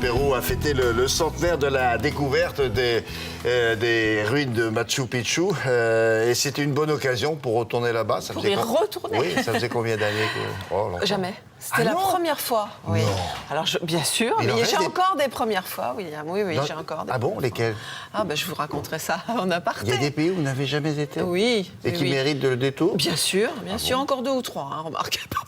Pérou a fêté le centenaire de la découverte des ruines de Machu Picchu. Et c'était une bonne occasion pour retourner là-bas. Pour y retourner. Oui, ça faisait combien d'années que... Oh, jamais. C'était la première fois. Oui. Alors, bien sûr, mais j'ai encore des premières fois, William. Oui, j'ai encore des. Ah bon, lesquelles? Ah, je vous raconterai ça en aparté. Il y a des pays où vous n'avez jamais été? Oui. Et qui méritent le détour? Bien sûr, encore 2 ou 3, remarquez, pas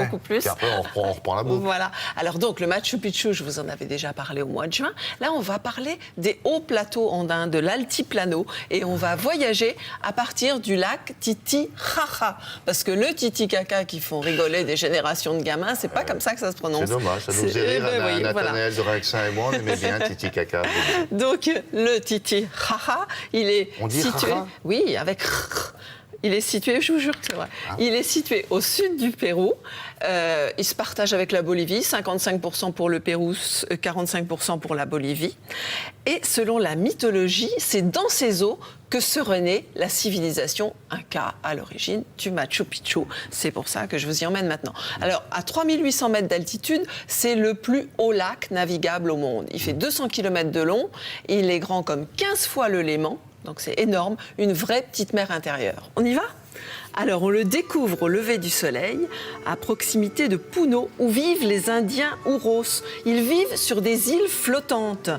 beaucoup plus. Et après, on reprend la boucle. Voilà. Alors donc, le Machu Picchu, je vous en avais déjà parlé au mois de juin. Là, on va parler des hauts plateaux andins, de l'altiplano, et on va voyager à partir du lac Titicaca. Parce que le Titicaca qui font rigoler des générations de gamins, c'est pas comme ça que ça se prononce. C'est dommage, ça nous faisait rire. Nathanaël de Raxin et moi, on aimait bien Titicaca. Donc, le Titicaca, il est situé... Raja? Oui, avec... Il est situé, je vous jure que c'est vrai, il est situé au sud du Pérou. Il se partage avec la Bolivie, 55% pour le Pérou, 45% pour la Bolivie. Et selon la mythologie, c'est dans ces eaux que serait née la civilisation Inca à l'origine du Machu Picchu. C'est pour ça que je vous y emmène maintenant. Alors, à 3800 mètres d'altitude, c'est le plus haut lac navigable au monde. Il fait 200 km de long, il est grand comme 15 fois le Léman. Donc c'est énorme, une vraie petite mer intérieure. On y va ? Alors on le découvre au lever du soleil, à proximité de Puno, où vivent les Indiens Huros. Ils vivent sur des îles flottantes.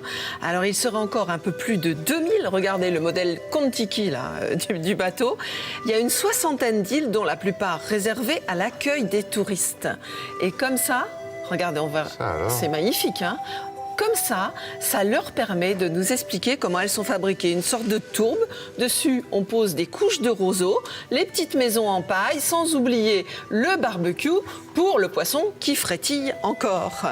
Alors il sera encore un peu plus de 2000, regardez le modèle Kon-Tiki là, du bateau. Il y a une 60aine d'îles, dont la plupart réservées à l'accueil des touristes. Et comme ça, regardez, on va... C'est magnifique, hein ? Comme ça leur permet de nous expliquer comment elles sont fabriquées. Une sorte de tourbe. Dessus, on pose des couches de roseaux, les petites maisons en paille, sans oublier le barbecue pour le poisson qui frétille encore.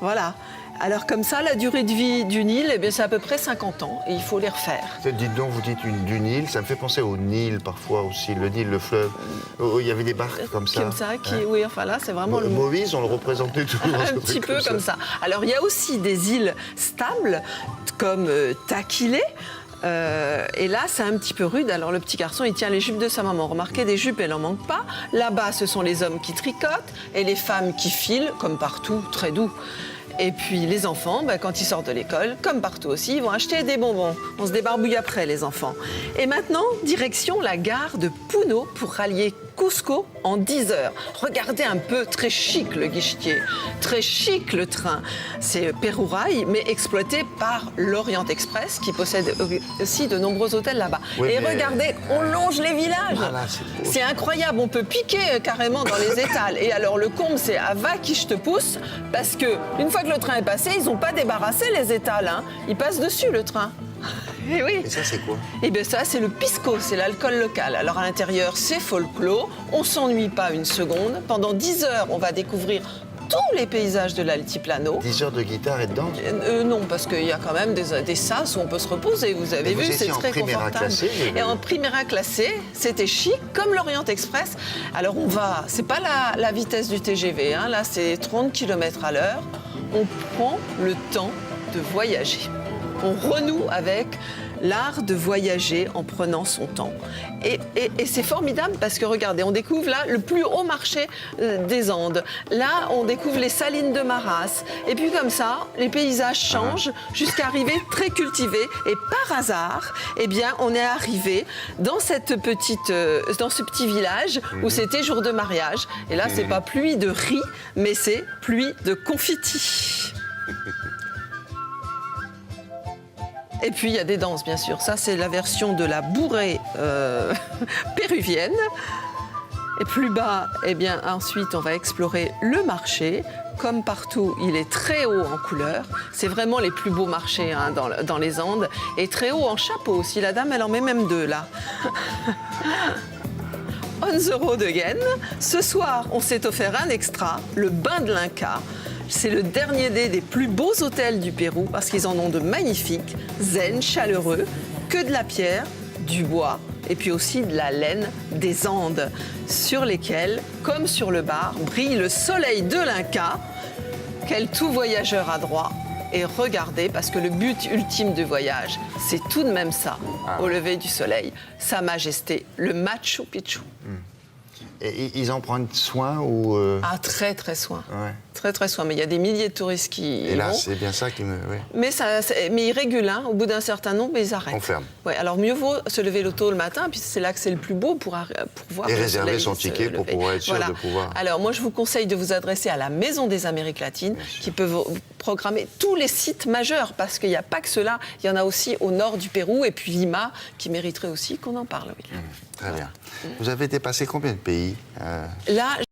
Voilà. Alors comme ça, la durée de vie d'une île, c'est à peu près 50 ans et il faut les refaire. Dites donc, vous dites d'une île, ça me fait penser au Nil parfois aussi, le Nil, le fleuve. Il y avait des barques comme ça. Comme ça, oui, enfin là, c'est vraiment... Moïse, on le représentait toujours. Un petit peu comme ça. Alors il y a aussi des îles stables, comme Taquilé. Et là, c'est un petit peu rude. Alors, le petit garçon, il tient les jupes de sa maman. Remarquez, des jupes, elle n'en manque pas. Là-bas, ce sont les hommes qui tricotent et les femmes qui filent, comme partout, très doux. Et puis les enfants, quand ils sortent de l'école, comme partout aussi, ils vont acheter des bonbons. On se débarbouille après, les enfants. Et maintenant, direction la gare de Puno pour rallier Cusco en 10 heures. Regardez un peu, très chic le guichetier, très chic le train. C'est Pérou-Rail, mais exploité par l'Orient Express, qui possède aussi de nombreux hôtels là-bas. Et regardez, on longe les villages. Voilà, c'est incroyable, on peut piquer carrément dans les étals. Et alors le comble, c'est à va qui je te pousse, parce que une fois que le train est passé, ils n'ont pas débarrassé les étals, hein. Ils passent dessus le train. Et oui. Et ça, c'est quoi? Eh bien, ça, c'est le pisco, c'est l'alcool local. Alors, à l'intérieur, c'est folklore. On s'ennuie pas une seconde. Pendant 10 heures, on va découvrir tous les paysages de l'altiplano. 10 heures de guitare et de danse? Non, parce qu'il y a quand même des sas où on peut se reposer. Vous avez vu, c'est très confortable. Et en Primera classé, c'était chic, comme l'Orient Express. Alors, on va... C'est pas la vitesse du TGV, hein. Là, c'est 30 km à l'heure. On prend le temps de voyager. On renoue avec l'art de voyager en prenant son temps. Et c'est formidable parce que, regardez, on découvre là le plus haut marché des Andes. Là, on découvre les salines de Maras. Et puis comme ça, les paysages changent jusqu'à arriver très cultivés. Et par hasard, eh bien, on est arrivé dans ce petit village où c'était jour de mariage. Et là, c'est pas pluie de riz, mais c'est pluie de confettis. Et puis, il y a des danses, bien sûr. Ça, c'est la version de la bourrée péruvienne. Et plus bas, eh bien, ensuite, on va explorer le marché. Comme partout, il est très haut en couleur. C'est vraiment les plus beaux marchés, hein, dans les Andes. Et très haut en chapeau aussi. La dame, elle en met même 2, là. 11 € de gaine. Ce soir, on s'est offert un extra, le bain de l'Inca. C'est le dernier des plus beaux hôtels du Pérou parce qu'ils en ont de magnifiques, zen, chaleureux, que de la pierre, du bois et puis aussi de la laine des Andes sur lesquels, comme sur le bar, brille le soleil de l'Inca. Quel tout voyageur a droit. Et regardez, parce que le but ultime du voyage, c'est tout de même ça, au lever du soleil, Sa Majesté, le Machu Picchu. Et ils en prennent soin ou Ah, très, très soin. Ouais. très très souvent. Mais il y a des milliers de touristes qui Et y là, vont. c'est bien ça qui me... Oui. Mais ils régulent, hein. Au bout d'un certain nombre, ils arrêtent. On ferme. Ouais, alors mieux vaut se lever le tôt le matin, puis c'est là que c'est le plus beau pour voir Et le réserver soleil son se ticket pour lever. pouvoir être sûr de pouvoir... Alors moi, je vous conseille de vous adresser à la Maison des Amériques latines, qui peut vous programmer tous les sites majeurs, parce qu'il n'y a pas que cela, il y en a aussi au nord du Pérou, et puis Lima, qui mériterait aussi qu'on en parle. Oui. Très bien. Vous avez dépassé combien de pays Là,